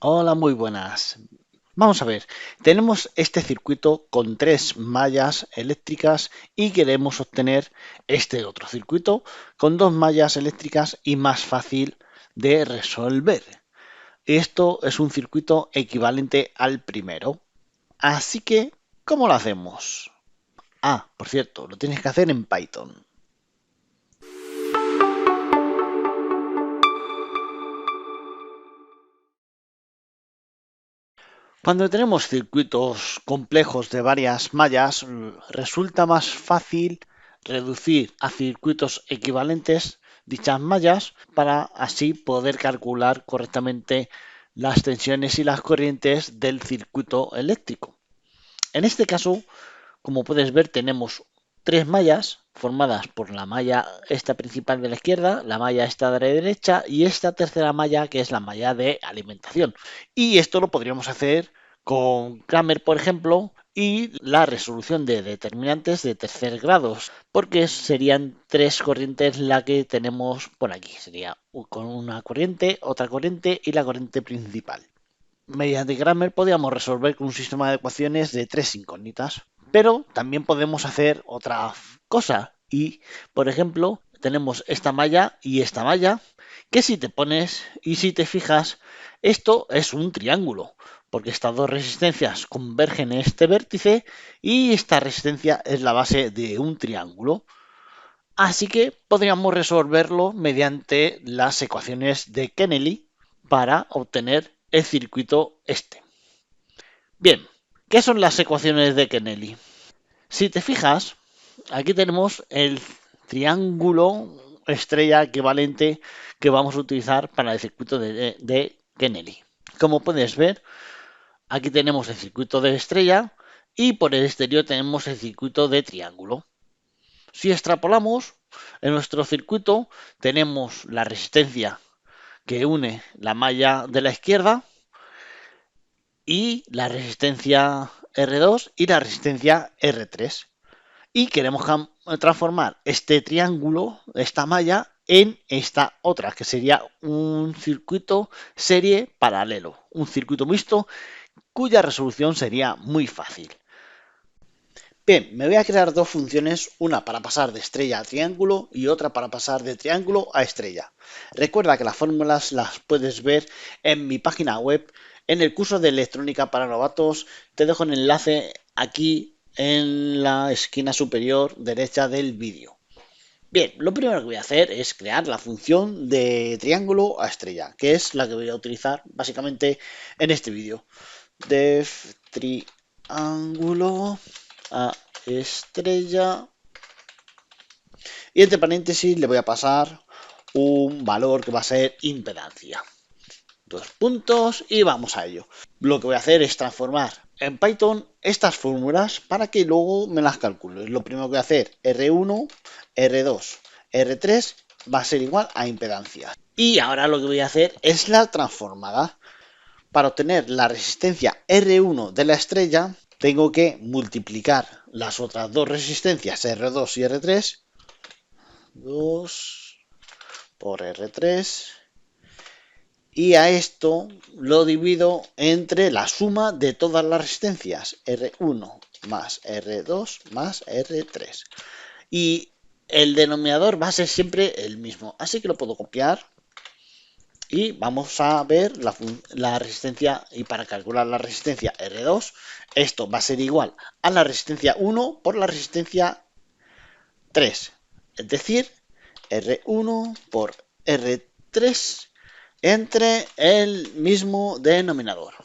Hola, muy buenas. Vamos a ver, tenemos este circuito con tres mallas eléctricas y queremos obtener este otro circuito con dos mallas eléctricas y más fácil de resolver. Esto es un circuito equivalente al primero. Así que, ¿cómo lo hacemos? Ah, por cierto, lo tienes que hacer en Python. Cuando tenemos circuitos complejos de varias mallas, resulta más fácil reducir a circuitos equivalentes dichas mallas para así poder calcular correctamente las tensiones y las corrientes del circuito eléctrico. En este caso, como puedes ver, tenemos tres mallas formadas por la malla esta principal de la izquierda, la malla esta de la derecha y esta tercera malla que es la malla de alimentación. Y esto lo podríamos hacer con Kramer, por ejemplo, y la resolución de determinantes de tercer grado, porque serían tres corrientes la que tenemos por aquí. Sería con una corriente, otra corriente y la corriente principal. Mediante Kramer podíamos resolver con un sistema de ecuaciones de tres incógnitas, pero también podemos hacer otra cosa y, por ejemplo, tenemos esta malla, que si te pones y si te fijas, esto es un triángulo, porque estas dos resistencias convergen en este vértice y esta resistencia es la base de un triángulo. Así que podríamos resolverlo mediante las ecuaciones de Kennedy para obtener el circuito este. Bien, ¿qué son las ecuaciones de Kennedy? Si te fijas, aquí tenemos el triángulo estrella equivalente que vamos a utilizar para el circuito de Kennedy. Como puedes ver, aquí tenemos el circuito de estrella y por el exterior tenemos el circuito de triángulo. Si extrapolamos, en nuestro circuito tenemos la resistencia que une la malla de la izquierda y la resistencia R2 y la resistencia R3. Y queremos transformar este triángulo, esta malla, en esta otra, que sería un circuito serie paralelo, un circuito mixto cuya resolución sería muy fácil. Bien, me voy a crear dos funciones, una para pasar de estrella a triángulo y otra para pasar de triángulo a estrella. Recuerda que las fórmulas las puedes ver en mi página web, en el curso de electrónica para novatos. Te dejo el enlace aquí en la esquina superior derecha del vídeo. Bien, lo primero que voy a hacer es crear la función de triángulo a estrella, que es la que voy a utilizar básicamente en este vídeo. Def triángulo a estrella y entre paréntesis le voy a pasar un valor que va a ser impedancia. Dos puntos y vamos a ello. Lo que voy a hacer es transformar en Python estas fórmulas para que luego me las calcule. Lo primero que voy a hacer, R1, R2, R3 va a ser igual a impedancia. Y ahora lo que voy a hacer es la transformada. Para obtener la resistencia R1 de la estrella, tengo que multiplicar las otras dos resistencias R2 y R3, 2 por R3, y a esto lo divido entre la suma de todas las resistencias, R1 más R2 más R3. Y el denominador va a ser siempre el mismo, así que lo puedo copiar. Y vamos a ver la resistencia, y para calcular la resistencia R2, esto va a ser igual a la resistencia 1 por la resistencia 3. Es decir, R1 por R3 entre el mismo denominador.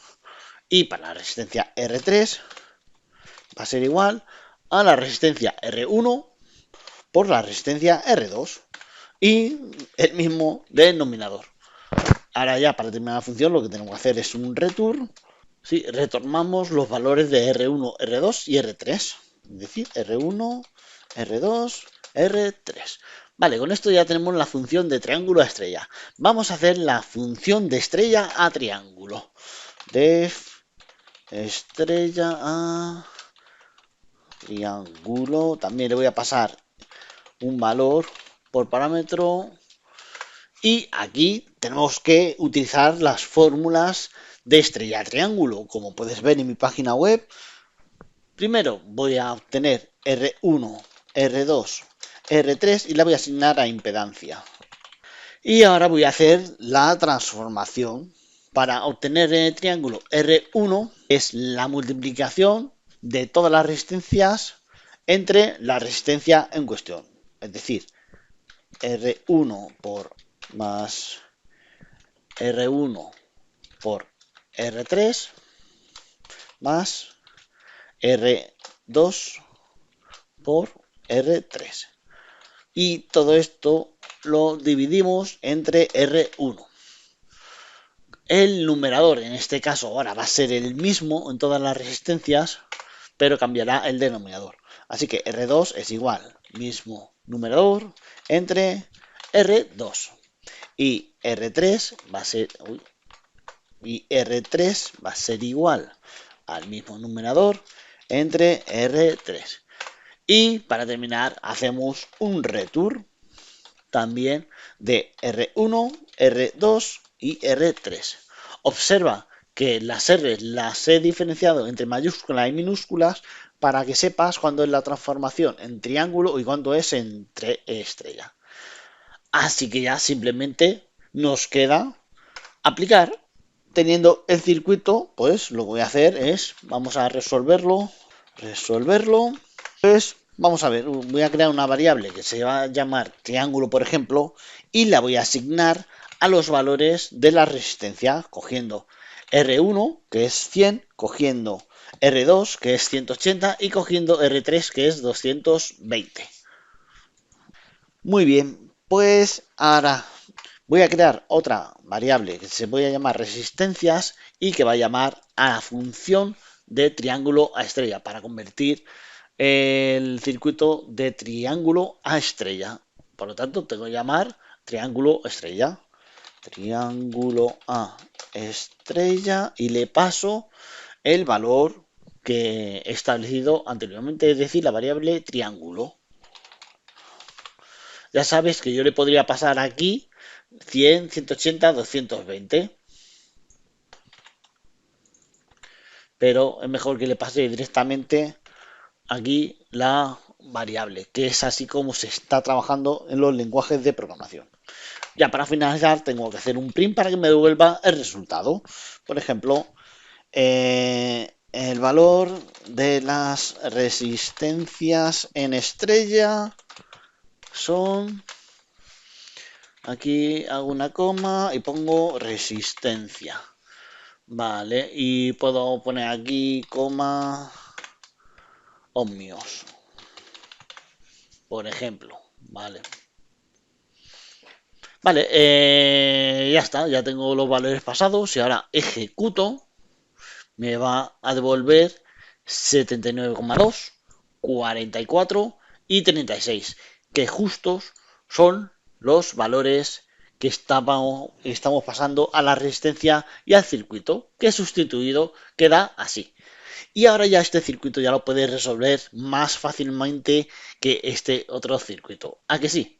Y para la resistencia R3 va a ser igual a la resistencia R1 por la resistencia R2 y el mismo denominador. Ahora ya para terminar la función lo que tenemos que hacer es un return. Sí, retornamos los valores de R1, R2 y R3. Es decir, R1, R2, R3. Vale, con esto ya tenemos la función de triángulo a estrella. Vamos a hacer la función de estrella a triángulo. Def estrella a triángulo. También le voy a pasar un valor por parámetro. Y aquí tenemos que utilizar las fórmulas de estrella triángulo, como puedes ver en mi página web. Primero voy a obtener R1, R2, R3 y la voy a asignar a impedancia. Y ahora voy a hacer la transformación. Para obtener el triángulo R1 es la multiplicación de todas las resistencias entre la resistencia en cuestión. Es decir, R1 por más R1 por R3 más R2 por R3. Y todo esto lo dividimos entre R1. El numerador, en este caso, ahora va a ser el mismo en todas las resistencias, pero cambiará el denominador. Así que R2 es igual, mismo numerador, entre R2. Y R3 va a ser, igual al mismo numerador entre R3. Y para terminar, hacemos un return también de R1, R2 y R3. Observa que las R las he diferenciado entre mayúsculas y minúsculas para que sepas cuándo es la transformación en triángulo y cuándo es entre estrella. Así que ya simplemente nos queda aplicar. Teniendo el circuito, pues lo que voy a hacer es, vamos a resolverlo. Pues vamos a ver, voy a crear una variable que se va a llamar triángulo, por ejemplo, y la voy a asignar a los valores de la resistencia, cogiendo R1, que es 100, cogiendo R2, que es 180, y cogiendo R3, que es 220. Muy bien, pues ahora voy a crear otra variable que se voy a llamar resistencias y que va a llamar a la función de triángulo a estrella para convertir el circuito de triángulo a estrella. Por lo tanto, tengo que llamar triángulo estrella. Triángulo a estrella y le paso el valor que he establecido anteriormente, es decir, la variable triángulo. Ya sabes que yo le podría pasar aquí 100, 180, 220. Pero es mejor que le pase directamente aquí la variable, que es así como se está trabajando en los lenguajes de programación. Ya para finalizar tengo que hacer un print para que me devuelva el resultado. Por ejemplo, el valor de las resistencias en estrella son... Aquí hago una coma y pongo resistencia. Vale, y puedo poner aquí coma ohmios, por ejemplo. Vale. Vale, ya está, ya tengo los valores pasados y ahora ejecuto. Me va a devolver 79,2, 44 y 36, que justos son los valores que estamos pasando a la resistencia y al circuito, que sustituido queda así. Y ahora ya este circuito ya lo puedes resolver más fácilmente que este otro circuito. ¿A que sí?